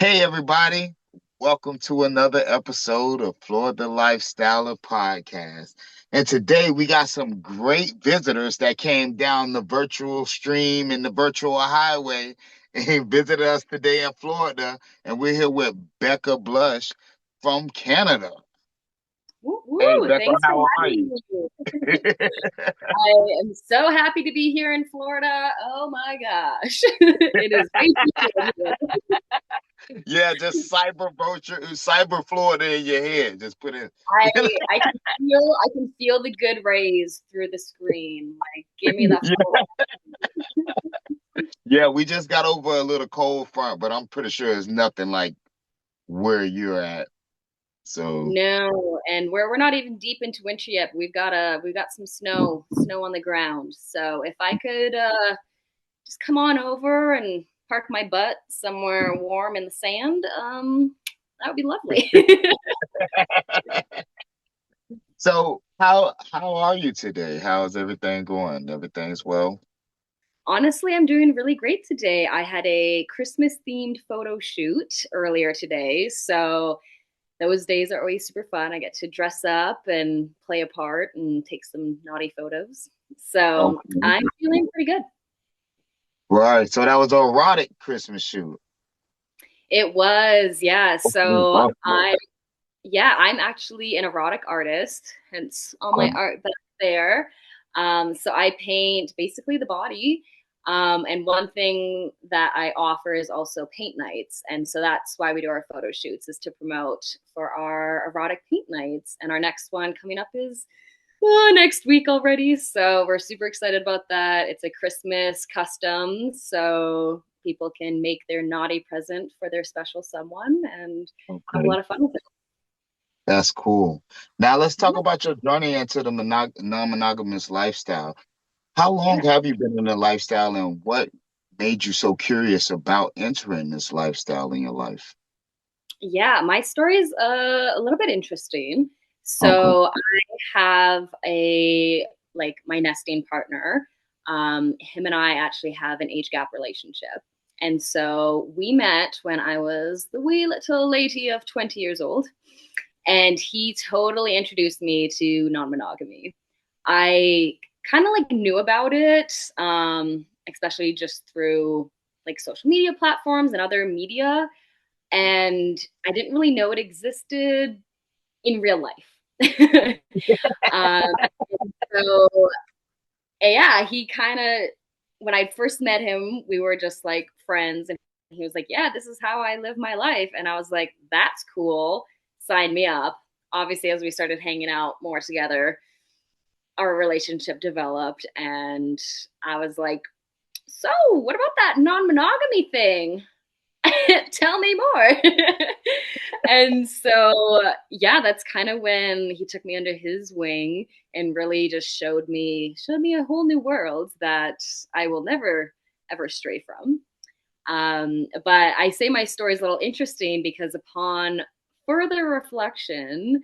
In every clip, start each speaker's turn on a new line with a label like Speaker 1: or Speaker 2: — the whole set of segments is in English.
Speaker 1: Hey, everybody. Welcome to another episode of Florida Lifestyle Podcast. And today we got some great visitors that came down the virtual stream and the virtual highway and visited us today in Florida. And we're here with Becca Blush from Canada.
Speaker 2: Woo
Speaker 1: Hey,
Speaker 2: woo!
Speaker 1: Becca,
Speaker 2: Thanks for
Speaker 1: how are
Speaker 2: having
Speaker 1: you?
Speaker 2: me. I am so happy to be here in Florida. Oh my gosh. It is way too cold here.
Speaker 1: Yeah, just cyber Florida in your head. Just put it.
Speaker 2: I I can feel the good rays through the screen. Like give me the hope.
Speaker 1: Yeah, we just got over a little cold front, but I'm pretty sure it's nothing like where you're at. So,
Speaker 2: No, and we're not even deep into winter yet. We've got some snow on the ground. So if I could just come on over and park my butt somewhere warm in the sand, that would be lovely.
Speaker 1: so how are you today? How's everything going? Everything's well?
Speaker 2: Honestly, I'm doing really great today. I had a Christmas themed photo shoot earlier today. So those days are always super fun. I get to dress up and play a part and take some naughty photos. So
Speaker 1: Okay.
Speaker 2: I'm feeling pretty good.
Speaker 1: Right. So that was an erotic Christmas shoot.
Speaker 2: It was, yeah.
Speaker 1: Okay,
Speaker 2: So
Speaker 1: awesome.
Speaker 2: I'm actually an erotic artist, hence all my art back there. So I paint basically the body. And one thing that I offer is also paint nights. And so that's why we do our photo shoots is to promote for our erotic paint nights. And our next one coming up is next week already. So we're super excited about that. It's a Christmas custom. So people can make their naughty present for their special someone and have a
Speaker 1: Okay.
Speaker 2: lot of fun with it.
Speaker 1: That's cool. Now let's talk
Speaker 2: Yeah.
Speaker 1: about your journey into the non-monogamous lifestyle. How long
Speaker 2: Yeah.
Speaker 1: have you been in the lifestyle and what made you so curious about entering this lifestyle in your life?
Speaker 2: Yeah, my story is a little bit interesting.
Speaker 1: Okay.
Speaker 2: So I have my nesting partner. Him and I actually have an age gap relationship. And so we met when I was the wee little lady of 20 years old. And he totally introduced me to non-monogamy. I kind of like knew about it, especially just through like social media platforms and other media, and I didn't really know it existed in real life. um, so yeah, he kind of when I first met him, we were just like friends, and he was like, "Yeah, this is how I live my life," and I was like, "That's cool, sign me up." Obviously, as we started hanging out more together, our relationship developed, and I was like, "So, what about that non-monogamy thing? Tell me more." And so, yeah, that's kind of when he took me under his wing and really just showed me a whole new world that I will never ever stray from. But I say my story is a little interesting because upon further reflection,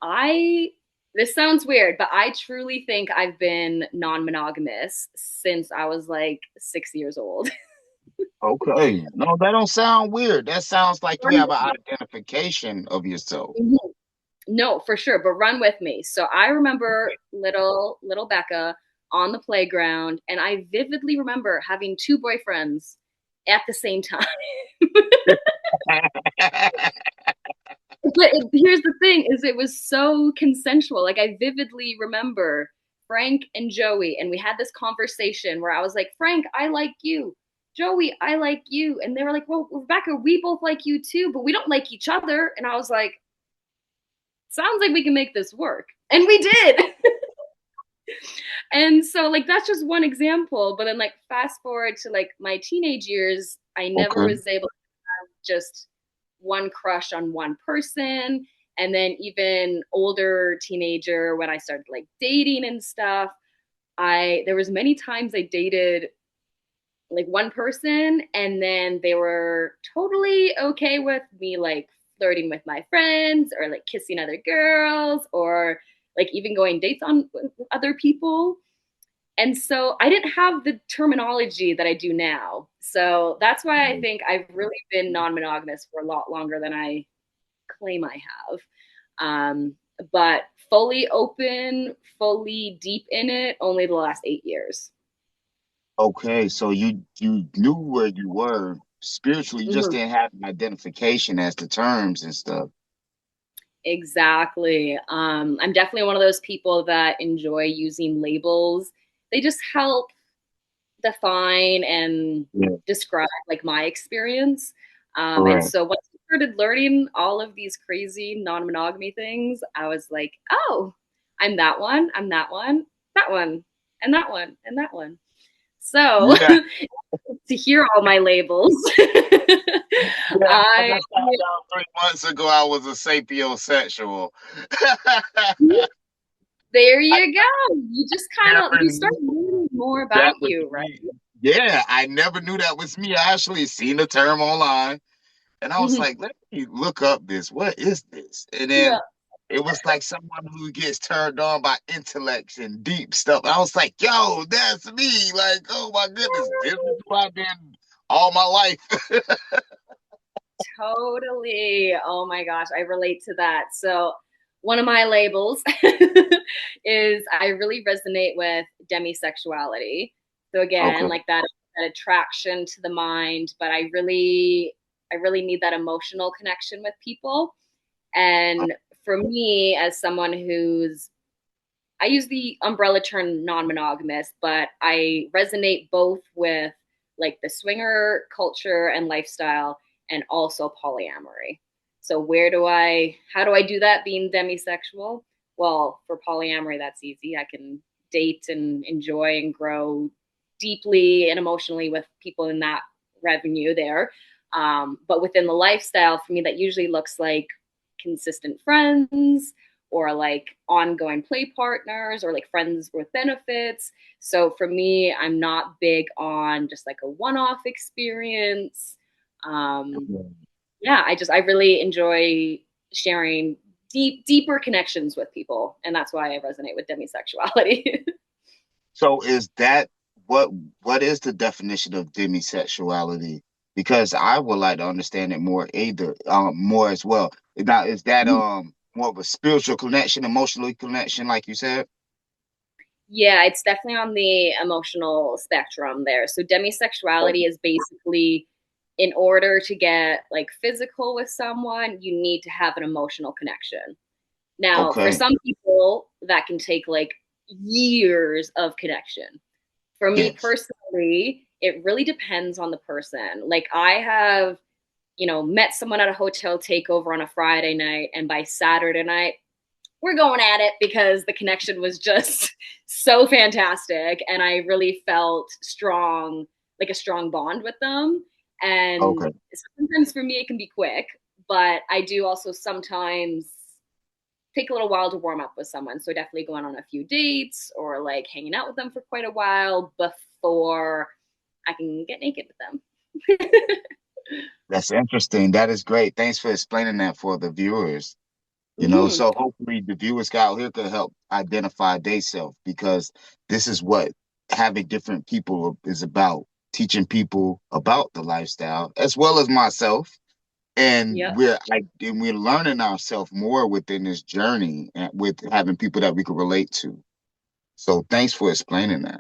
Speaker 2: I this sounds weird, but I truly think I've been non-monogamous since I was like 6 years old.
Speaker 1: Okay. No, that don't sound weird. That sounds like you have an identification of yourself.
Speaker 2: No, for sure, but run with me. So I remember little Becca on the playground, and I vividly remember having two boyfriends at the same time. But here's the thing: is it was so consensual. Like I vividly remember Frank and Joey, and we had this conversation where I was like, "Frank, I like you. Joey, I like you," and they were like, "Well, Rebecca, we both like you too, but we don't like each other." And I was like, "Sounds like we can make this work," and we did. And so like that's just one example, but then like fast forward to like my teenage years, I never
Speaker 1: Okay.
Speaker 2: was able to have just one crush on one person. And then even older teenager when I started like dating and stuff, I there was many times I dated like one person and then they were totally okay with me like flirting with my friends or like kissing other girls or like even going dates on with other people. And so I didn't have the terminology that I do now. So that's why I think I've really been non-monogamous for a lot longer than I claim I have. Um, but fully open, fully deep in it, only the last 8 years.
Speaker 1: Okay, so you knew where you were spiritually, you just
Speaker 2: Mhm.
Speaker 1: didn't have an identification as the terms and stuff.
Speaker 2: Exactly. I'm definitely one of those people that enjoy using labels. They just help define and
Speaker 1: Yeah,
Speaker 2: describe like my experience. And
Speaker 1: correct.
Speaker 2: so once I started learning all of these crazy non-monogamy things, I was like, oh, I'm that one, I'm that one, that one, and that one, and that one. So
Speaker 1: Yeah,
Speaker 2: to hear all my labels,
Speaker 1: yeah. I
Speaker 2: I
Speaker 1: just found out 3 months ago I was a sapiosexual.
Speaker 2: there
Speaker 1: I
Speaker 2: you go. You just kind of
Speaker 1: never
Speaker 2: you start
Speaker 1: knew
Speaker 2: learning more
Speaker 1: that
Speaker 2: about
Speaker 1: was
Speaker 2: you, right?
Speaker 1: me. Yeah, I never knew that was me. I actually seen the term online and I was
Speaker 2: Mhm.
Speaker 1: like, let me look up this. What is this? And
Speaker 2: Yeah.
Speaker 1: then it was like someone who gets turned on by intellects and deep stuff. I was like, yo, that's me. Like, oh my goodness, this is who I've been all my life.
Speaker 2: Totally. Oh my gosh, I relate to that. So, one of my labels is I really resonate with demisexuality. So
Speaker 1: Okay.
Speaker 2: again, like that attraction to the mind, but I really need that emotional connection with people. And for me as someone who's I use the umbrella term non-monogamous, but I resonate both with like the swinger culture and lifestyle and also polyamory. So how do I do that being demisexual? Well, for polyamory, that's easy. I can date and enjoy and grow deeply and emotionally with people in that revenue there. But within the lifestyle, for me, that usually looks like consistent friends, or like ongoing play partners, or like friends with benefits. So for me, I'm not big on just like a one-off experience. Um, yeah, I really enjoy sharing deeper connections with people, and that's why I resonate with demisexuality.
Speaker 1: So is that what what is the definition of demisexuality? Because I would like to understand it more either more as well. Now is that more of a spiritual connection, emotional connection, like you said?
Speaker 2: Yeah, it's definitely on the emotional spectrum there. So demisexuality is basically in order to get like physical with someone, you need to have an emotional connection. Now, for
Speaker 1: Okay.
Speaker 2: some people, that can take like years of connection. For me
Speaker 1: Yes.
Speaker 2: personally, it really depends on the person. Like I have, met someone at a hotel takeover on a Friday night, and by Saturday night, we're going at it because the connection was just so fantastic, and I really felt strong, like a strong bond with them. And
Speaker 1: Okay.
Speaker 2: sometimes for me it can be quick, but I do also sometimes take a little while to warm up with someone. So definitely going on a few dates or like hanging out with them for quite a while before I can get naked with them.
Speaker 1: That's interesting. That is great. Thanks for explaining that for the viewers.
Speaker 2: Mm-hmm.
Speaker 1: So hopefully the viewers out here could help identify themselves because this is what having different people is about, teaching people about the lifestyle as well as myself. And
Speaker 2: Yep.
Speaker 1: we're learning ourselves more within this journey and with having people that we can relate to. So thanks for explaining that.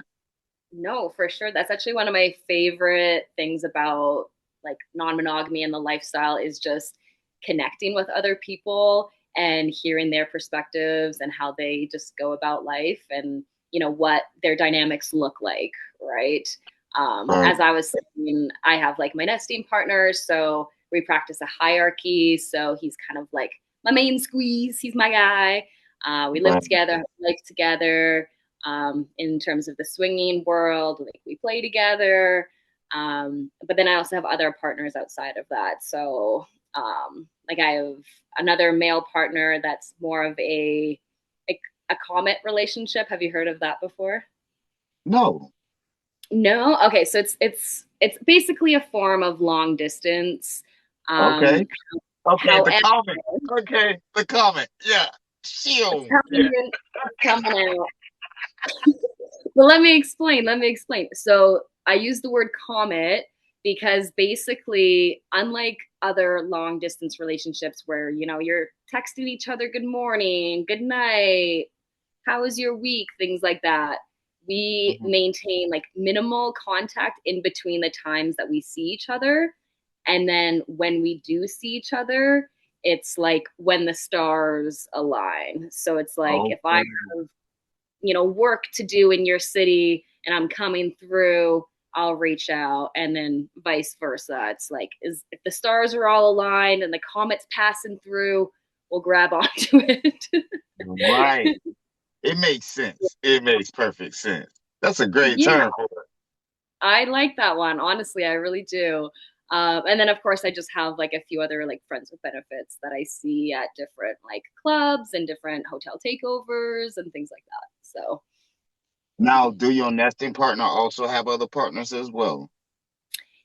Speaker 2: No, for sure. That's actually one of my favorite things about like non-monogamy and the lifestyle is just connecting with other people and hearing their perspectives and how they just go about life, and what their dynamics look like, right?
Speaker 1: Right.
Speaker 2: As I was saying, I have like my nesting partner, so we practice a hierarchy. So he's kind of like my main squeeze. He's my guy. We live
Speaker 1: Right.
Speaker 2: together, life together, in terms of the swinging world. Like we play together, but then I also have other partners outside of that. So, like I have another male partner that's more of a comet relationship. Have you heard of that before?
Speaker 1: No.
Speaker 2: No. Okay, so it's basically a form of long distance.
Speaker 1: Okay.
Speaker 2: Um,
Speaker 1: Okay. The
Speaker 2: However,
Speaker 1: comment. Okay. The comment. Yeah.
Speaker 2: it's
Speaker 1: Shield.
Speaker 2: coming
Speaker 1: Yeah.
Speaker 2: in, it's coming out. Well, let me explain. Let me explain. So I use the word comet because basically, unlike other long distance relationships where, you're texting each other good morning, good night, how was your week, things like that, we
Speaker 1: Mhm.
Speaker 2: maintain like minimal contact in between the times that we see each other. And then when we do see each other, it's like when the stars align. So it's like if I
Speaker 1: Okay.
Speaker 2: have work to do in your city and I'm coming through, I'll reach out, and then vice versa. It's like is if the stars are all aligned and the comet's passing through, we'll grab onto it.
Speaker 1: Right. It makes sense. It makes perfect sense. That's a great
Speaker 2: Yeah,
Speaker 1: term for it.
Speaker 2: I like that one. Honestly, I really do. And then of course I just have like a few other like friends with benefits that I see at different like clubs and different hotel takeovers and things like that. So
Speaker 1: Now, do your nesting partner also have other partners as well?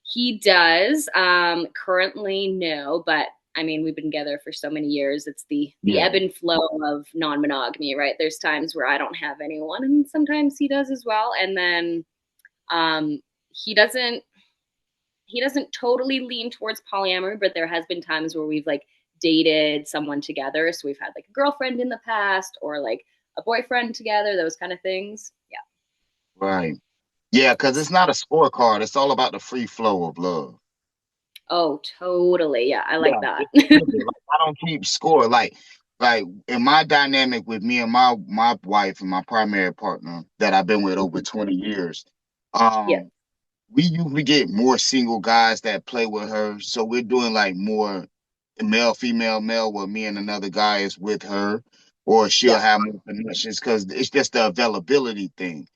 Speaker 2: he does. Currently, no, but I mean, we've been together for so many years. It's the
Speaker 1: Yeah.
Speaker 2: ebb and flow of non-monogamy, right? There's times where I don't have anyone, and sometimes he does as well. And then um, he doesn't he doesn't totally lean towards polyamory, but there has been times where we've like dated someone together. So we've had like a girlfriend in the past, or like a boyfriend together, those kind of things. Yeah.
Speaker 1: Right. Yeah, because it's not a scorecard. It's all about the free flow of love.
Speaker 2: Oh, totally. Yeah, I like
Speaker 1: Yeah,
Speaker 2: that.
Speaker 1: like I don't keep score. Like in my dynamic with me and my wife and my primary partner that I've been with over 20 years,
Speaker 2: Yeah.
Speaker 1: um, we usually get more single guys that play with her. So we're doing like more male, female, male, where me and another guy is with her, or she'll
Speaker 2: Yeah.
Speaker 1: have more connections because it's just the availability thing.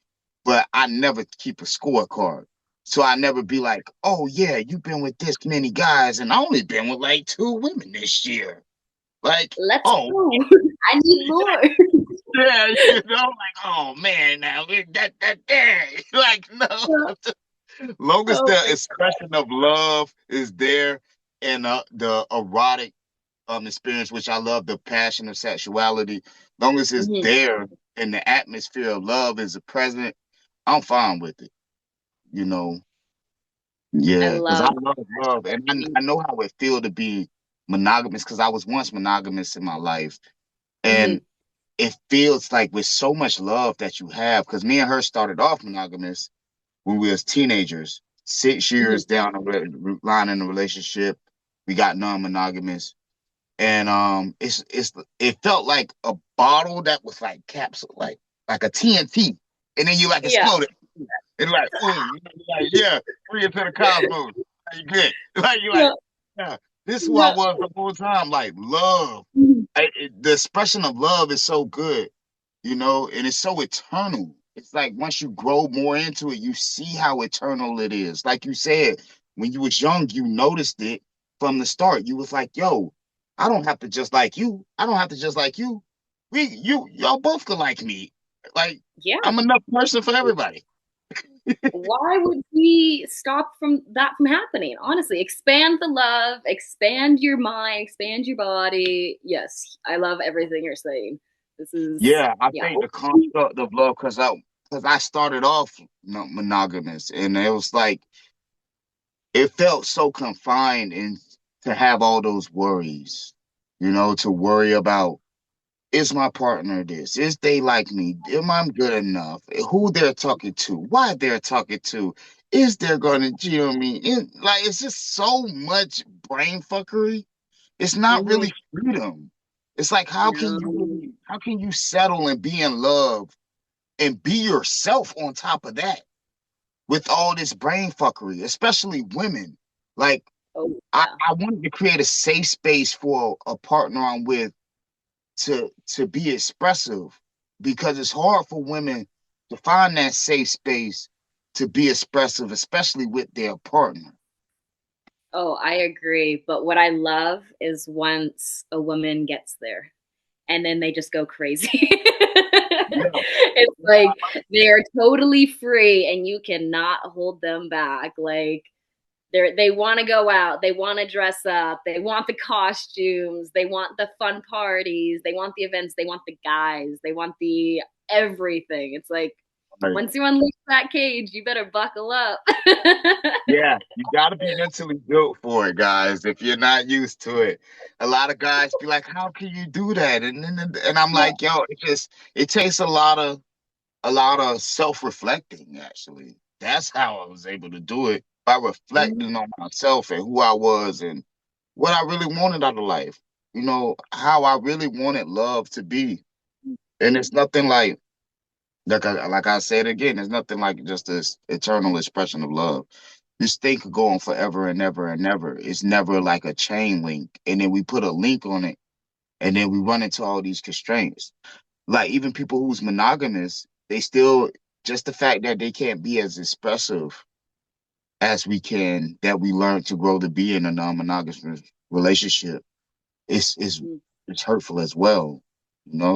Speaker 1: But I never keep a scorecard. So I never be like, oh yeah, you've been with this many guys, and I only been with like two women this year. Like,
Speaker 2: Let's
Speaker 1: oh
Speaker 2: go. I need more.
Speaker 1: yeah, like, oh man, now that like no. Long as
Speaker 2: Oh
Speaker 1: the
Speaker 2: my
Speaker 1: expression of love is there and the erotic experience, which I love, the passion of sexuality, long as it's
Speaker 2: God.
Speaker 1: there and the atmosphere of love is present, I'm fine with it. You know,
Speaker 2: I
Speaker 1: yeah, because I
Speaker 2: love
Speaker 1: love love, and I know how it feel to be monogamous because I was once monogamous in my life, and
Speaker 2: mm-hmm.
Speaker 1: it feels like with so much love that you have. Because me and her started off monogamous when we was teenagers. Six
Speaker 2: Mm-hmm.
Speaker 1: years down the line in the relationship, we got non-monogamous, and it felt like a bottle that was like capsule, like a TNT, and then you like
Speaker 2: Yeah.
Speaker 1: exploded. It's like, like, yeah, free into the cosmos. Like, you good. Like, you're like,
Speaker 2: Yeah.
Speaker 1: yeah, this is who I
Speaker 2: Yeah.
Speaker 1: was the whole time. Like, love.
Speaker 2: Mhm.
Speaker 1: The expression of love is so good, and it's so eternal. It's like once you grow more into it, you see how eternal it is. Like you said, when you was young, you noticed it from the start. You was like, yo, I don't have to just like you. I don't have to just like you. Y'all both could like me. Like,
Speaker 2: Yeah.
Speaker 1: I'm enough person for everybody.
Speaker 2: Why would we stop from that from happening? Honestly, expand the love, expand your mind, expand your body. Yes, I love everything you're saying. This is
Speaker 1: Yeah, I
Speaker 2: yeah.
Speaker 1: think the construct of love, because I started off monogamous, and it was like it felt so confined and to have all those worries, to worry about is my partner this? Is they like me? Am I good enough? Who they're talking to? Why they're talking to? Is they're gonna, what I mean? Like it's just so much brain fuckery. It's not
Speaker 2: Mm-hmm.
Speaker 1: really freedom. It's like
Speaker 2: No.
Speaker 1: how can you settle and be in love and be yourself on top of that with all this brain fuckery, especially women. Like
Speaker 2: Oh
Speaker 1: I,
Speaker 2: yeah.
Speaker 1: I wanted to create a safe space for a partner I'm with to be expressive because it's hard for women to find that safe space to be expressive, especially with their partner.
Speaker 2: Oh, I agree. But what I love is once a woman gets there and then they just go crazy.
Speaker 1: Yeah.
Speaker 2: It's like they're totally free and you cannot hold them back. Like they want to go out, they want to dress up, they want the costumes, they want the fun parties, they want the events, they want the guys, they want the everything. It's like
Speaker 1: Right.
Speaker 2: once you unleash that cage, you better buckle up.
Speaker 1: Yeah, you got to be mentally built for it, guys. If you're not used to it, a lot of guys be like, "How can you do that?" And I'm like, "Yo, it takes a lot of self-reflecting. Actually, that's how I was able to do it by
Speaker 2: Mhm.
Speaker 1: reflecting on myself and who I was and what I really wanted out of life. How I really wanted love to be. And it's nothing like I said again, there's nothing like just this eternal expression of love. This thing could go on forever and ever and never. It's never like a chain link. And then we put a link on it and then we run into all these constraints. Like even people who's monogamous, they still just the fact that they can't be as expressive as we can, that we learn to grow to be in a non-monogamous relationship is it's hurtful as well.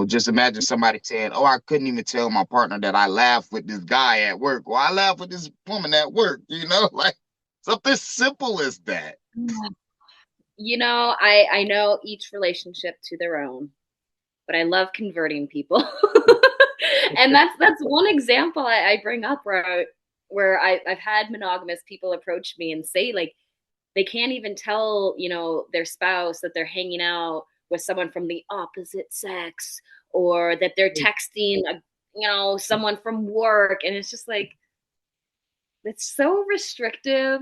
Speaker 1: Just imagine somebody saying, "Oh, I couldn't even tell my partner that I laughed with this guy at work, or I laughed with this woman at work." Like something simple as that.
Speaker 2: I know each relationship to their own, but I love converting people. And that's one example I bring up I've had monogamous people approach me and say like they can't even tell their spouse that they're hanging out with someone from the opposite sex, or that they're texting someone from work, and it's just like it's so restrictive.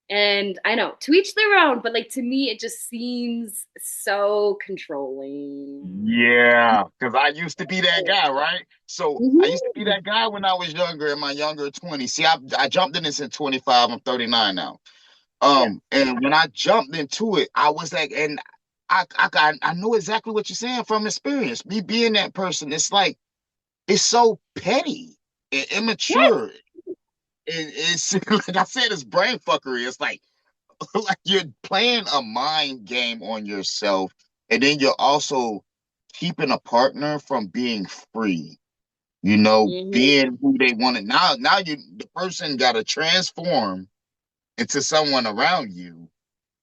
Speaker 2: And I know, to each their own, but like to me it just seems so controlling.
Speaker 1: Yeah, because I used to be that guy, right? So I used to be
Speaker 2: Mhm.
Speaker 1: that guy when I was younger, in my younger 20s. See, I jumped in this at 25. I'm 39 now.
Speaker 2: Yeah.
Speaker 1: And when I jumped into it, I was like, and I know exactly what you're saying from experience. Me being that person, it's like it's so petty and
Speaker 2: Yes.
Speaker 1: immature. It's like I said, it's brain fuckery. It's like like you're playing a mind game on yourself, and then you're also keeping a partner from being free.
Speaker 2: Hmm.
Speaker 1: Being who they want to. Now the person got to transform into someone around you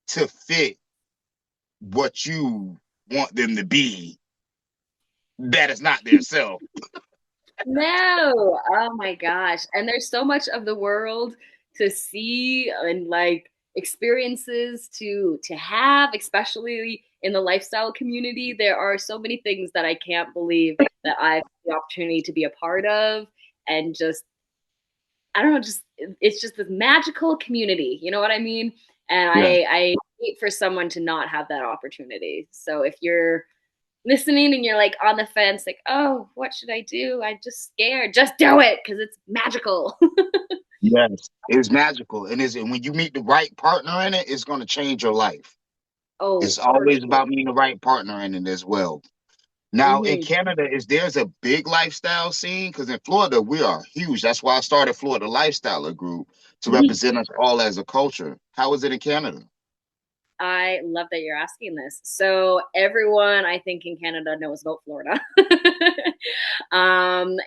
Speaker 1: to fit what you want them to be. That is not their self.
Speaker 2: No. Oh my gosh. And there's so much of the world to see and like experiences to have, especially in the lifestyle community. There are so many things that I can't believe that I've had the opportunity to be a part of, and just I don't know, just it's just this magical community. You know what I mean? And
Speaker 1: Yeah.
Speaker 2: I hate for someone to not have that opportunity. So if you're listening and you're like on the fence, like, oh, what should I do? I'm just scared. Just do it because it's magical.
Speaker 1: Yes. It's magical. And when you meet the right partner in it, it's going to change your life.
Speaker 2: Oh,
Speaker 1: It's
Speaker 2: for
Speaker 1: always
Speaker 2: sure.
Speaker 1: about meeting the right partner in it as well. Now in
Speaker 2: Hmm.
Speaker 1: Canada, there's a big lifestyle scene? Because in Florida, we are huge. That's why I started Florida Lifestyle Group to represent us all as a culture. How is it in Canada?
Speaker 2: I love that you're asking this. So everyone I think in Canada knows about Florida.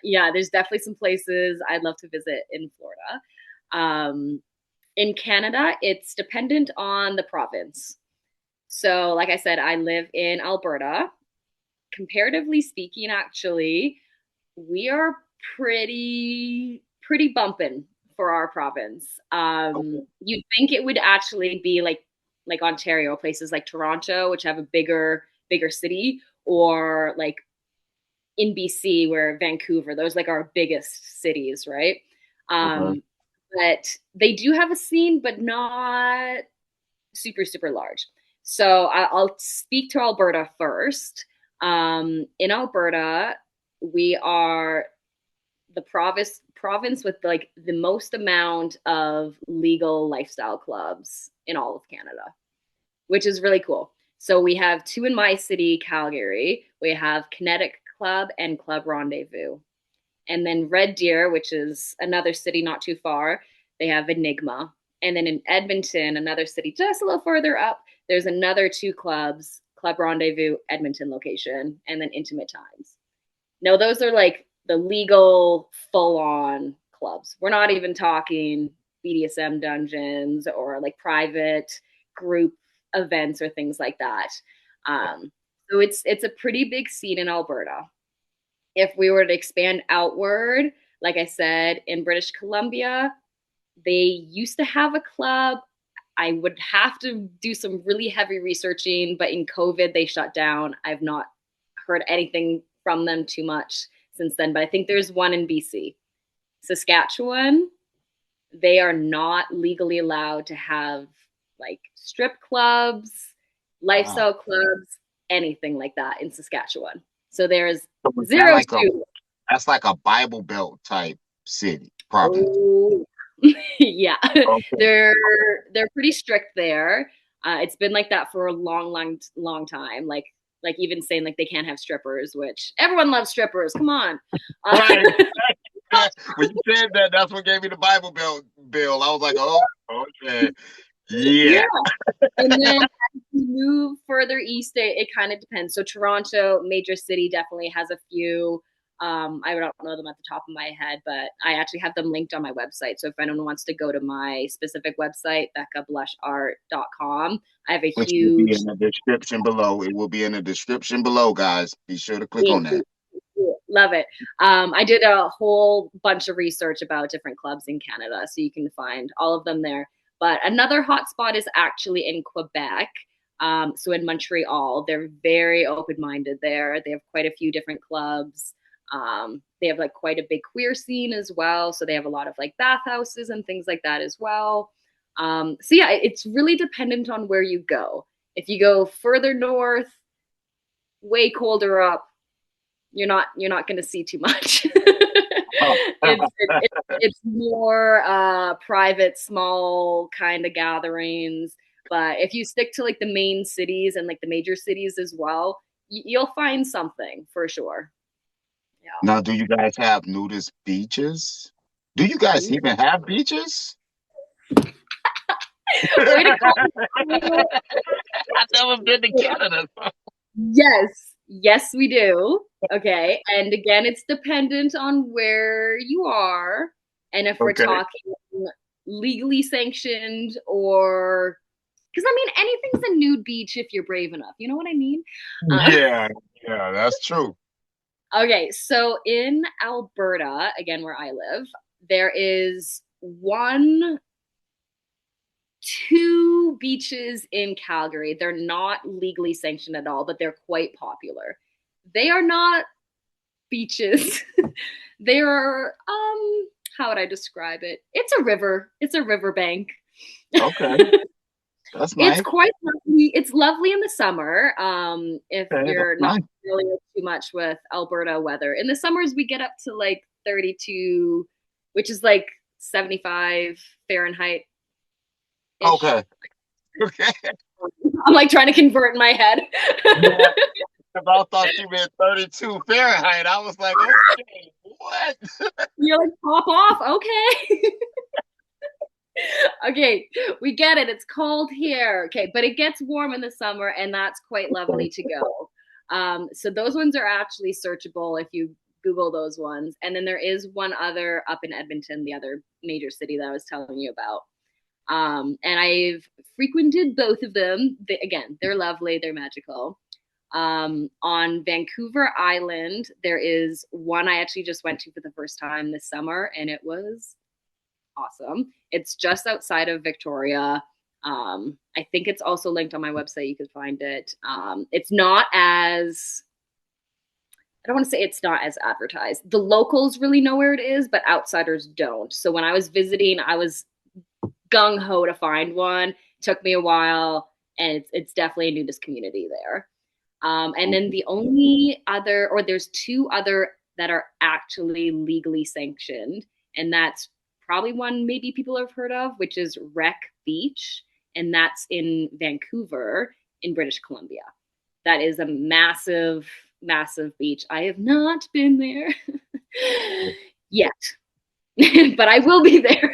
Speaker 2: Yeah, there's definitely some places I'd love to visit in Florida. In Canada, it's dependent on the province. So, like I said, I live in Alberta. Comparatively speaking, actually, we are pretty bumping for our province.
Speaker 1: Okay.
Speaker 2: You'd think it would actually be like Ontario, places like Toronto, which have a bigger city, or like in BC, where Vancouver, those like our biggest cities, right?
Speaker 1: Okay.
Speaker 2: Um, but they do have a scene, but not super large. So I'll speak to Alberta first. In Alberta, we are the province with like the most amount of legal lifestyle clubs in all of Canada, which is really cool. So we have two in my city, Calgary. We have Kinetic Club and Club Rendezvous. And then Red Deer, which is another city not too far, they have Enigma. And then in Edmonton, another city just a little further up, there's another two clubs, Club Rendezvous, Edmonton location, and then Intimate Times. No, those are like the legal, full on clubs. We're not even talking BDSM dungeons or like private group events or things like that. So it's a pretty big scene in Alberta. If we were to expand outward, Like I said, in British Columbia, they used to have a club. I would have to do some really heavy researching, but in COVID, they shut down. I've not heard anything from them too much since then, but I think there's one in BC. Saskatchewan, they are not legally allowed to have like strip clubs,
Speaker 1: Wow.
Speaker 2: lifestyle clubs, anything like that in Saskatchewan. So there's
Speaker 1: So is that
Speaker 2: zero
Speaker 1: like
Speaker 2: to
Speaker 1: that's like a Bible Belt type city, province?
Speaker 2: oh yeah.
Speaker 1: Okay.
Speaker 2: they're they're pretty strict there. It's been like that for a long time. Like even saying like they can't have strippers, which everyone loves strippers. Come on.
Speaker 1: Right. When you said that, that's what gave me the Bible Belt bill. I was like, oh, okay.
Speaker 2: Yeah.
Speaker 1: Yeah.
Speaker 2: And then as you move further east, it kind of depends. So Toronto, major city, definitely has a few. I don't know them at the top of my head, but I actually have them linked on my website. So if anyone wants to go to my specific website, beccablushart.com, I have a
Speaker 1: Which will be
Speaker 2: huge
Speaker 1: in the description below. It will be in the description below, guys. Be sure to click on that.
Speaker 2: love it. I did a whole bunch of research about different clubs in Canada, so you can find all of them there. But another hotspot is actually in Quebec. So in Montreal, they're very open minded there. They have quite a few different clubs. They have like quite a big queer scene as well. So they have a lot of like bathhouses and things like that as well. So yeah, it's really dependent on where you go. If you go further north, way colder up, you're not going to see too much.
Speaker 1: Oh.
Speaker 2: It's more private, small kind of gatherings. But if you stick to like the main cities and like the major cities as well, you'll find something for sure. Yeah.
Speaker 1: Now, do you guys have nudist beaches? Do you guys even have beaches?
Speaker 2: Way to call
Speaker 1: I've
Speaker 2: me.
Speaker 1: never been to Canada.
Speaker 2: Yes, we do. Okay. And again, it's dependent on where you are. And if we're
Speaker 1: Okay.
Speaker 2: talking legally sanctioned or because I mean anything's a nude beach if you're brave enough. You know what I mean? Uh,
Speaker 1: Yeah, yeah, that's true.
Speaker 2: okay, so in Alberta, again where I live, there is two beaches in Calgary. They're not legally sanctioned at all, but they're quite popular. They are not beaches. They are how would I describe it? It's a river. It's a riverbank.
Speaker 1: Okay, that's
Speaker 2: It's
Speaker 1: nice.
Speaker 2: quite lovely. It's lovely in the summer. If
Speaker 1: Okay, that's
Speaker 2: you're not
Speaker 1: nice.
Speaker 2: familiar too much with Alberta weather, in the summers we get up to like 32, which is like 75 Fahrenheit ish.
Speaker 1: Okay, okay.
Speaker 2: I'm like trying to convert in my head.
Speaker 1: Yeah, if I thought you meant 32 Fahrenheit, I was like, okay, what?
Speaker 2: You're like pop off, okay. Okay, we get it. It's cold here. Okay, but it gets warm in the summer, and that's quite lovely to go. So those ones are actually searchable if you Google those ones. And then there is one other up in Edmonton, the other major city that I was telling you about. And I've frequented both of them. Again, they're lovely, they're magical. On Vancouver Island, there is one I actually just went to for the first time this summer, and it was awesome. It's just outside of Victoria. I think it's also linked on my website. You can find it. It's not as I don't want to say it's not as advertised. The locals really know where it is, but outsiders don't. So when I was visiting, I was gung ho to find one. It took me a while, and it's definitely a nudist community there. And then the only other, or there's two other that are actually legally sanctioned, and that's probably one maybe people have heard of, which is Wreck Beach, and that's in Vancouver, in British Columbia. That is a massive, massive beach. I have not been there yet, but I will be there.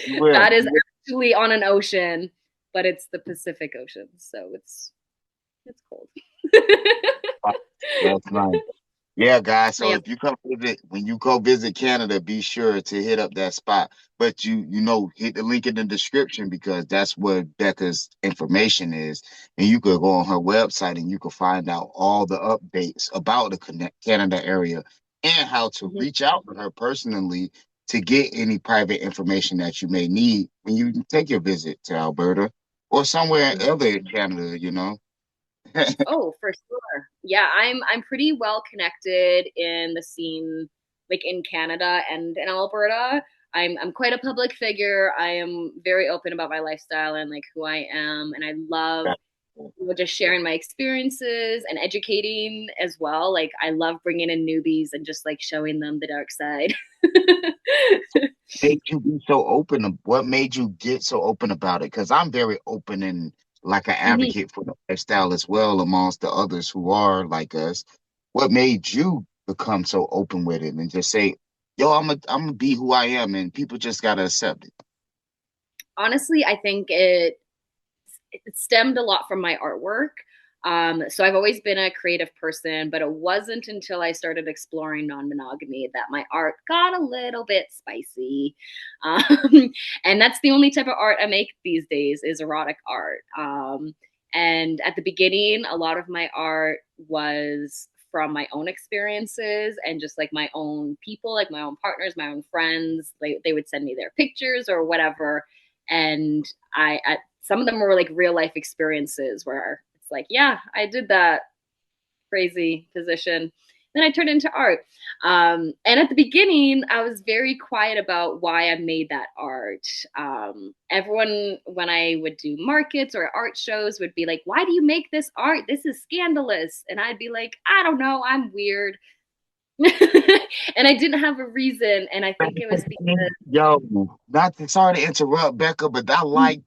Speaker 1: You will.
Speaker 2: That is actually on an ocean, but it's the Pacific Ocean, so it's cold.
Speaker 1: That's nice. Yeah, guys. So
Speaker 2: Yeah.
Speaker 1: if you come visit, when you go visit Canada, be sure to hit up that spot. But hit the link in the description because that's where Becca's information is. And you could go on her website and you can find out all the updates about the Canada area. and how to
Speaker 2: Mhm.
Speaker 1: reach out to her personally to get any private information that you may need when you take your visit to Alberta or somewhere
Speaker 2: Mhm.
Speaker 1: other in Canada, you know.
Speaker 2: Oh, for sure. Yeah, I'm pretty well connected in the scene, like in Canada and in Alberta. I'm quite a public figure. I am very open about my lifestyle and like who I am, and I love, just sharing my experiences and educating as well. Like I love bringing in newbies and just like showing them the dark side.
Speaker 1: Made you be so open? What made you get so open about it? Because I'm very open and like an
Speaker 2: Mhm.
Speaker 1: advocate for the lifestyle as well, amongst the others who are like us. What made you become so open with it and just say, "Yo, I'm gonna be who I am," and people just gotta accept it?
Speaker 2: Honestly, I think it stemmed a lot from my artwork. So I've always been a creative person, but it wasn't until I started exploring non-monogamy that my art got a little bit spicy. And that's the only type of art I make these days is erotic art. And at the beginning, a lot of my art was from my own experiences and just like my own people, like my own partners, my own friends. They would send me their pictures or whatever. And some of them were like real life experiences where it's like, yeah, I did that crazy position. Then I turned into art. And at the beginning, I was very quiet about why I made that art. Everyone, when I would do markets or art shows, would be like, why do you make this art? This is scandalous. And I'd be like, I don't know, I'm weird. And I didn't have a reason. And I think it was because,
Speaker 1: Yo, not to, sorry to interrupt, Becca, but I like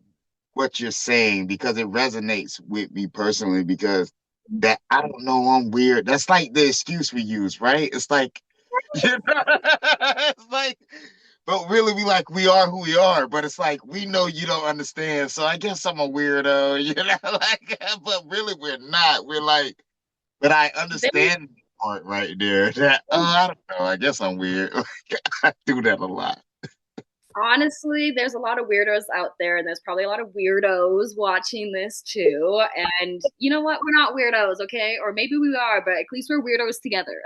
Speaker 1: what you're saying because it resonates with me personally because that I don't know, I'm weird. That's like the excuse we use, right? It's like, you know, it's like, but really we like we are who we are, but it's like we know you don't understand. So I guess I'm a weirdo, you know, like, but really we're not. We're like, but I
Speaker 2: there's
Speaker 1: understand the part right there that I don't know. I guess I'm weird. I do that a lot.
Speaker 2: honestly, there's a lot of weirdos out there, and there's probably a lot of weirdos watching this too. And you know what? We're not weirdos, okay? Or maybe we are, but at least we're weirdos together.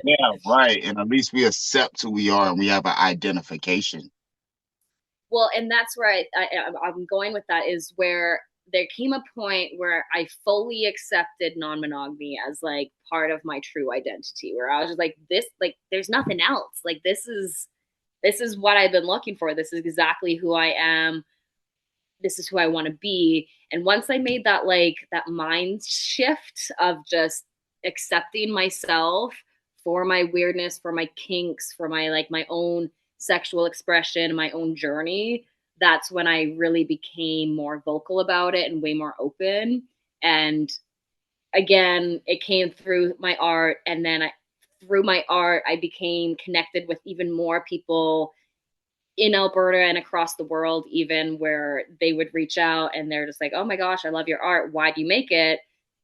Speaker 1: Yeah, right. And at least we accept who we are and we have an identification.
Speaker 2: Well, and that's where I'm going with that is where there came a point where I fully accepted non-monogamy as like part of my true identity, where I was just like, this, like, there's nothing else. Like, this is what I've been looking for. This is exactly who I am. This is who I want to be. And once I made that like that mind shift of just accepting myself for my weirdness, for my kinks, for my like my own sexual expression, my own journey, that's when I really became more vocal about it and way more open. And again, it came through my art and then through my art I became connected with even more people in Alberta and across the world, even where they would reach out and they're just like, oh my gosh, I love your art. Why do you make it?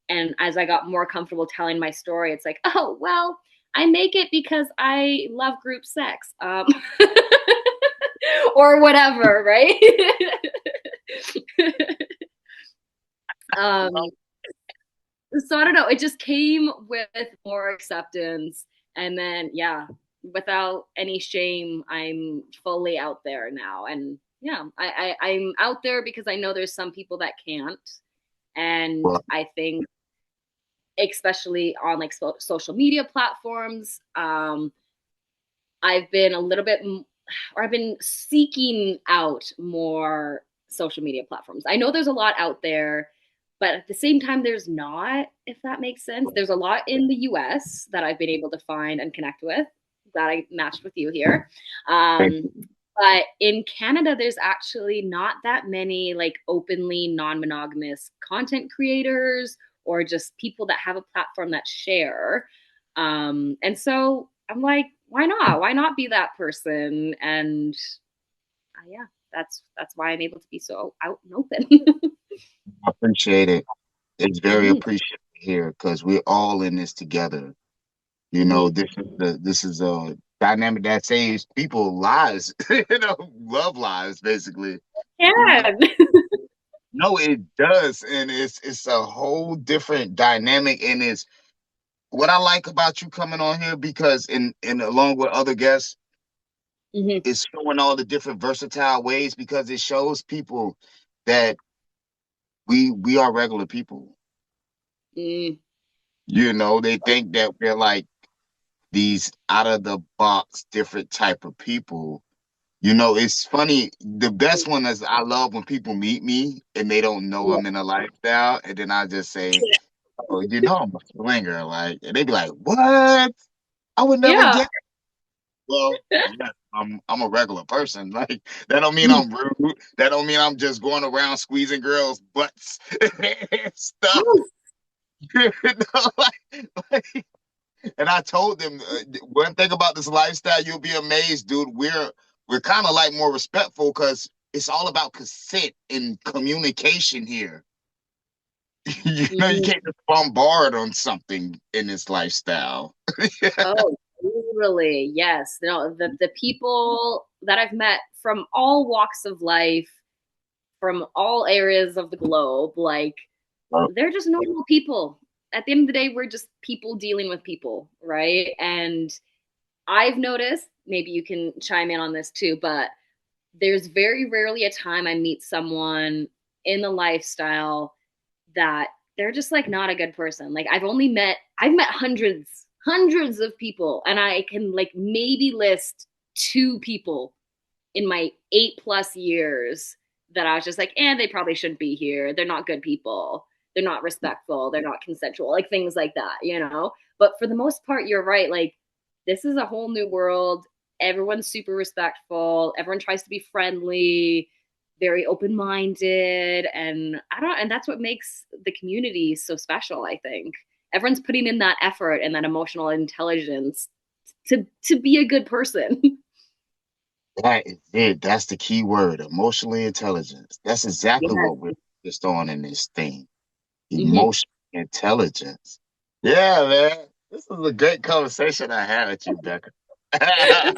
Speaker 2: And as I got more comfortable telling my story, it's like, oh, well, I make it because I love group sex. Or whatever, right? um, so I don't know. It just came with more acceptance. And then, yeah, without any shame, I'm fully out there now. And yeah, I'm out there because I know there's some people that can't. And
Speaker 1: Well,
Speaker 2: I think, especially on like social media platforms, I've been a little bit, or I've been seeking out more social media platforms. I know there's a lot out there, but at the same time, there's not, if that makes sense. There's a lot in the US that I've been able to find and connect with. Glad I matched with you here.
Speaker 1: thank
Speaker 2: Um,
Speaker 1: you.
Speaker 2: but in Canada, there's actually not that many like openly non monogamous content creators or just people that have a platform that share. And so I'm like, why not? Why not be that person? And yeah, that's why I'm able to be so out and open.
Speaker 1: I appreciate it. It's very
Speaker 2: Hmm.
Speaker 1: appreciated here because we're all in this together. You know,
Speaker 2: Hmm.
Speaker 1: this is a dynamic that saves people lives, you know, love lives basically. You know,
Speaker 2: Yeah.
Speaker 1: no, it does, and it's a whole different dynamic, and it's what I like about you coming on here, because in along with other guests,
Speaker 2: Hmm.
Speaker 1: is showing all the different versatile ways, because it shows people that we are regular people.
Speaker 2: Mm,
Speaker 1: You know, they think that we're like these out of the box different type of people. You know, it's funny. The best one is, I love when people meet me and they don't know
Speaker 2: yeah.
Speaker 1: I'm in a lifestyle, and then I just say, "Oh, you know, I'm a swinger." Like, and they be like, "What? I would never
Speaker 2: Yeah.
Speaker 1: get." Well, yeah, I'm a regular person. Like, that don't mean I'm rude. That don't mean I'm just going around squeezing girls' butts and stuff. You know, like, and I told them, one thing about this lifestyle, you'll be amazed, dude. We're kind of like more respectful, because it's all about consent and communication here. You know, you
Speaker 2: Mhm.
Speaker 1: can't just bombard on something in this lifestyle.
Speaker 2: Oh, totally. Yes. No, the people that I've met from all walks of life, from all areas of the globe, like they're just normal people. At the end of the day, we're just people dealing with people, right? And I've noticed, maybe you can chime in on this too, but there's very rarely a time I meet someone in the lifestyle that they're just like not a good person. Like I've met hundreds of people, and I can like maybe list two people in my 8+ years that I was just like, they probably shouldn't be here. They're not good people. They're not respectful. They're not consensual, like things like that, you know? But for the most part, you're right. Like, this is a whole new world. Everyone's super respectful. Everyone tries to be friendly, very open minded. And that's what makes the community so special, I think. Everyone's putting in that effort and that emotional intelligence to be a good person.
Speaker 1: That is it. That's the key word, emotionally intelligence. That's exactly
Speaker 2: Yes.
Speaker 1: what we're focused on in this thing.
Speaker 2: Mm-hmm.
Speaker 1: Emotional intelligence. Yeah, man. This is a great conversation I had with you, Becca.
Speaker 2: I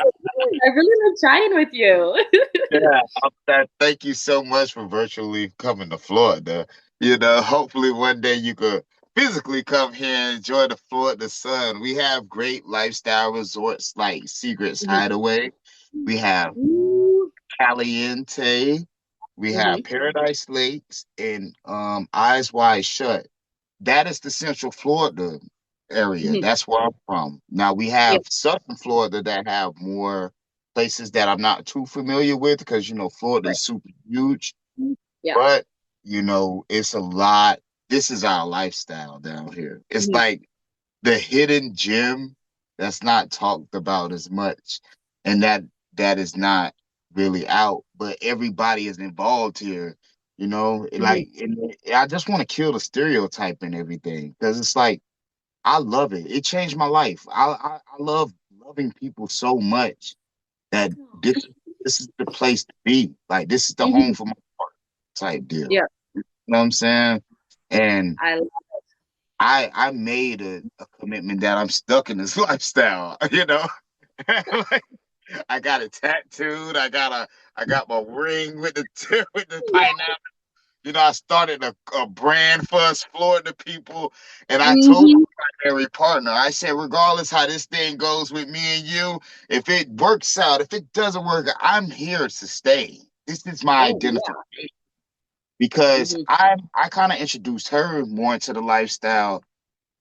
Speaker 2: really like chatting with you.
Speaker 1: Yeah, thank you so much for virtually coming to Florida. You know, hopefully one day you could physically come here and enjoy the Florida sun. We have great lifestyle resorts like Secrets Hideaway. We have Caliente. We have
Speaker 2: Mm-hmm.
Speaker 1: Paradise Lakes and Eyes Wide Shut. That is the Central Florida area.
Speaker 2: Mm-hmm.
Speaker 1: That's where I'm from. Now we
Speaker 2: Yeah.
Speaker 1: have Southern Florida that have more places that I'm not too familiar with, because you know Florida
Speaker 2: Right.
Speaker 1: is super huge,
Speaker 2: Yeah.
Speaker 1: but you know it's a lot. This is our lifestyle down here. It's
Speaker 2: Mm-hmm.
Speaker 1: like the hidden gem that's not talked about as much, and that is not really out, but everybody is involved here. You know,
Speaker 2: Mm-hmm.
Speaker 1: like, and I just want to kill the stereotype and everything, because it's like I love it. It changed my life. I love loving people so much that this is the place to be. Like, this is the home
Speaker 2: Mm-hmm.
Speaker 1: for my heart type deal.
Speaker 2: Yeah.
Speaker 1: You know what I'm saying? And
Speaker 2: I
Speaker 1: I made a commitment that I'm stuck in this lifestyle. You know, like, I got it tattooed. I got my ring with the with the pineapple. You know, I started a brand for us Florida people, and I told
Speaker 2: mm-hmm.
Speaker 1: my primary partner, I said, regardless how this thing goes with me and you, if it works out, if it doesn't work, I'm here to stay. This is my
Speaker 2: Oh yeah.
Speaker 1: identification, because
Speaker 2: Mm-hmm.
Speaker 1: I kind of introduced her more into the lifestyle,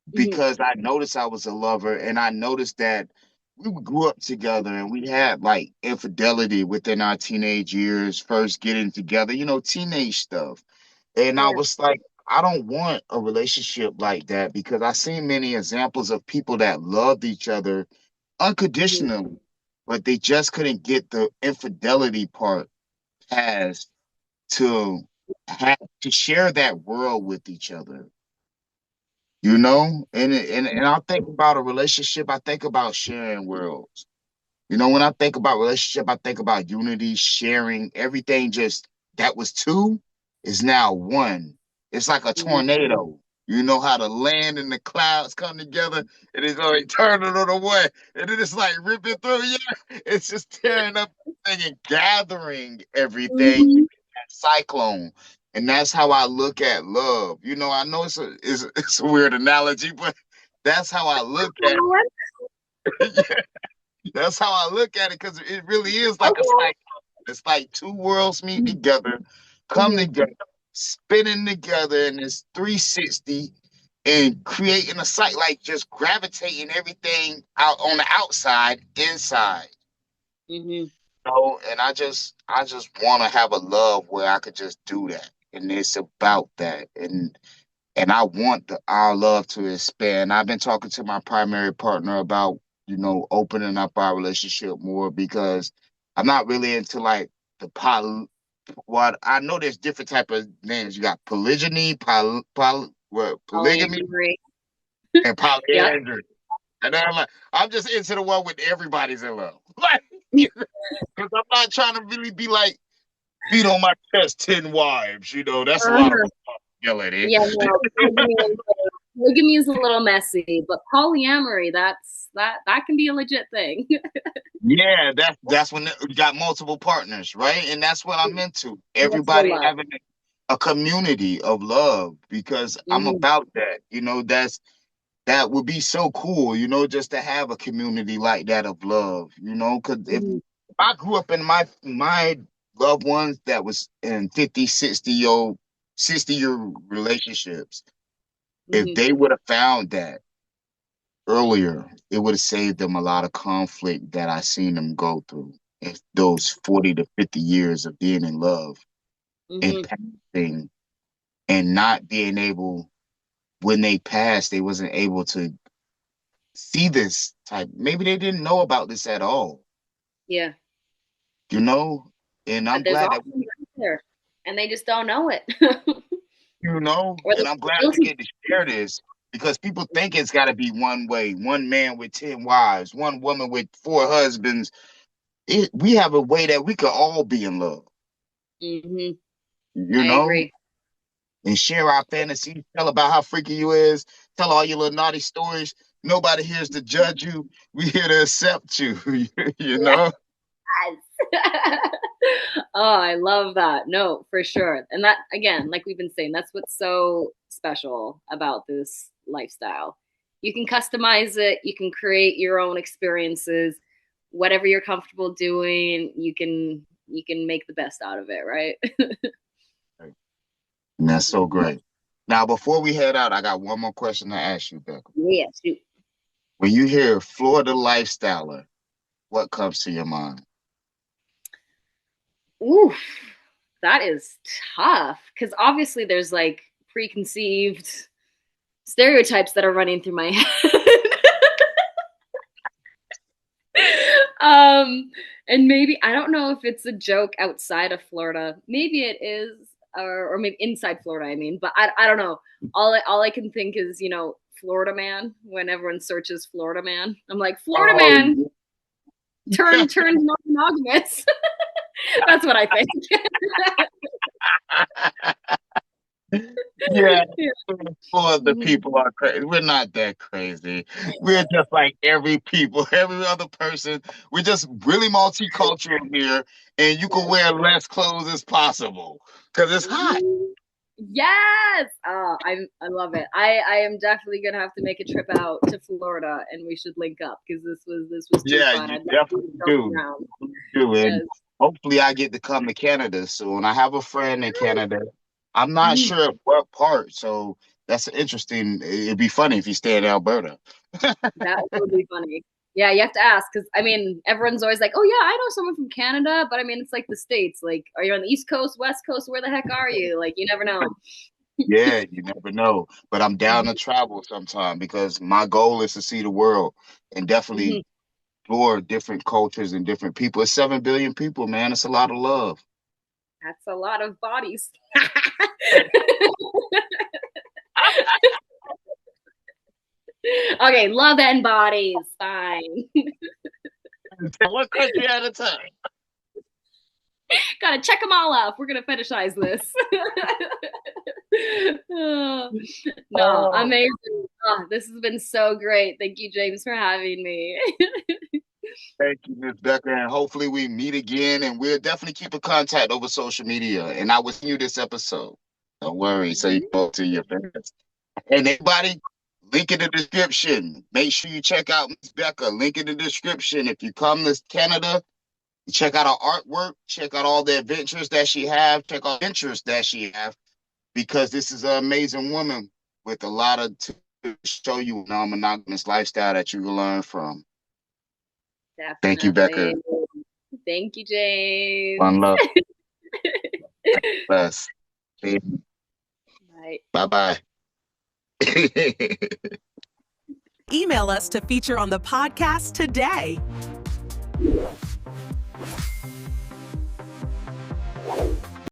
Speaker 2: Mm-hmm.
Speaker 1: because I noticed I was a lover, and I noticed that we grew up together and we had like infidelity within our teenage years, first getting together, you know, teenage stuff. And I
Speaker 2: Yeah.
Speaker 1: was like, I don't want a relationship like that, because I seen many examples of people that loved each other
Speaker 2: Mm-hmm.
Speaker 1: unconditionally, but they just couldn't get the infidelity part past to have to share that world with each other. You know, and I think about a relationship, I think about sharing worlds. You know, when I think about relationship, I think about unity, sharing, everything just that was two is now one. It's like a
Speaker 2: Mm-hmm.
Speaker 1: tornado. You know how the land and the clouds come together, and it's going turning it away. And then it's like ripping through. Yeah. It's just tearing up everything and gathering everything.
Speaker 2: Mm-hmm.
Speaker 1: That cyclone. And that's how I look at love. You know, I know it's a it's a weird analogy, but That's how I look at it. That's how I look at it because it really is like a
Speaker 2: Okay.
Speaker 1: cycle. It's like two worlds meet
Speaker 2: Mhm.
Speaker 1: together, come
Speaker 2: Mhm.
Speaker 1: together, spinning together in this 360 and creating a cycle, like just gravitating everything out on the outside, inside.
Speaker 2: Mhm.
Speaker 1: And I just want to have a love where I could just do that. And it's about that. And I want our love to expand. I've been talking to my primary partner about, opening up our relationship more because I'm not really into like the what I know there's different type of names. You got polygyny, polygamy,
Speaker 2: Polyamory.
Speaker 1: and
Speaker 2: Yep.
Speaker 1: polyandry. And then I'm just into the one with everybody's in love. Like, because I'm not trying to really be like beat on my chest 10 wives. That's a lot of
Speaker 2: Uh-huh.
Speaker 1: responsibility.
Speaker 2: Yeah, no, polygamy is a little messy, but polyamory, that can be a legit thing.
Speaker 1: Yeah, that's when you got multiple partners, right? And that's what I'm into.
Speaker 2: Multiple
Speaker 1: Everybody
Speaker 2: love.
Speaker 1: having a community of love because I'm
Speaker 2: Mhm.
Speaker 1: about that. That would be so cool, just to have a community like that of love, because if
Speaker 2: Mhm.
Speaker 1: I grew up in my loved ones that was in 50, 60-year relationships, if
Speaker 2: Mhm.
Speaker 1: they would have found that earlier, it would have saved them a lot of conflict that I seen them go through in those 40 to 50 years of being in love and
Speaker 2: Mhm.
Speaker 1: passing and not being able, when they passed, they wasn't able to see this type. Maybe they didn't know about this at all,
Speaker 2: Yeah.
Speaker 1: you know? And I'm
Speaker 2: There's
Speaker 1: glad that
Speaker 2: options right there, and they just don't know it. Or they
Speaker 1: and I'm
Speaker 2: feel
Speaker 1: glad we
Speaker 2: guilty.
Speaker 1: get to share this because people think it's got to be one way, one man with 10 wives, one woman with four husbands. We have a way that we could all be in love,
Speaker 2: Mhm.
Speaker 1: you
Speaker 2: I
Speaker 1: know,
Speaker 2: agree.
Speaker 1: and share our fantasies, tell about how freaky you is, tell all your little naughty stories. Nobody here's to judge you. We here to accept you, you
Speaker 2: Yes.
Speaker 1: know?
Speaker 2: Oh, I love that. No, for sure. And that, again, like we've been saying, that's what's so special about this lifestyle. You can customize it, you can create your own experiences, whatever you're comfortable doing, you can make the best out of it, right?
Speaker 1: And that's so
Speaker 2: Mhm.
Speaker 1: great. Now, before we head out, I got one more question to ask you, Becca.
Speaker 2: Yeah, shoot.
Speaker 1: When you hear Florida lifestyler, what comes to your mind?
Speaker 2: Oof, that is tough because obviously there's like preconceived stereotypes that are running through my head. um, and maybe I don't know if it's a joke outside of Florida. Maybe it is, or maybe inside Florida. I mean, but I don't know. All I can think is Florida man. When everyone searches Florida man, I'm like Florida
Speaker 1: Oh,
Speaker 2: man turned monogamous. That's what I think.
Speaker 1: yeah.
Speaker 2: Yeah.
Speaker 1: For the
Speaker 2: Mhm.
Speaker 1: people are crazy. We're not that crazy. We're just like every people, every other person. We're just really multicultural here, and you can
Speaker 2: Yes.
Speaker 1: wear less clothes as possible because it's hot.
Speaker 2: Mhm. Yes. Oh, I love it. I am definitely gonna have to make a trip out to Florida, and we should link up because this was too
Speaker 1: Yeah,
Speaker 2: fun.
Speaker 1: you
Speaker 2: I'd love to
Speaker 1: definitely
Speaker 2: go
Speaker 1: do.
Speaker 2: around.
Speaker 1: You do. And
Speaker 2: Yes.
Speaker 1: hopefully I get to come to Canada soon. I have a friend in Canada. I'm not
Speaker 2: Mhm.
Speaker 1: sure what part, so that's interesting. It'd be funny if you stay in Alberta.
Speaker 2: That would be funny. Yeah, you have to ask because I mean, everyone's always like, "Oh yeah, I know someone from Canada," but I mean, it's like the states. Like, are you on the East Coast, West Coast? Where the heck are you? Like, you never know.
Speaker 1: Yeah, you never know. But I'm down to
Speaker 2: Mhm.
Speaker 1: travel sometime because my goal is to see the world and
Speaker 2: Mhm.
Speaker 1: definitely explore different cultures and different people. It's 7 billion people, man. It's a lot of love.
Speaker 2: That's a lot of bodies. Okay, love and bodies. Fine.
Speaker 1: One country at a time.
Speaker 2: Gotta check them all off. We're gonna fetishize this. Oh, no,
Speaker 1: Oh,
Speaker 2: amazing. Oh, this has been so great. Thank you, James, for having me.
Speaker 1: thank you, Miss Becker. And hopefully we meet again and we'll definitely keep in contact over social media. And I will send you this episode. Don't worry. So you go to your fans. And everybody, Link in the description. Make sure you check out Miss Becca. Link in the description. If you come to Canada, check out her artwork. Check out all the adventures that she have. Check out interests that she have, because this is an amazing woman with a lot to show you a non-monogamous lifestyle that you can learn from. Thank you,
Speaker 2: Definitely.
Speaker 1: Becca.
Speaker 2: Thank you, James.
Speaker 1: One love. Bless.
Speaker 2: Bye.
Speaker 1: Bye bye.
Speaker 3: Email us to feature on the podcast today.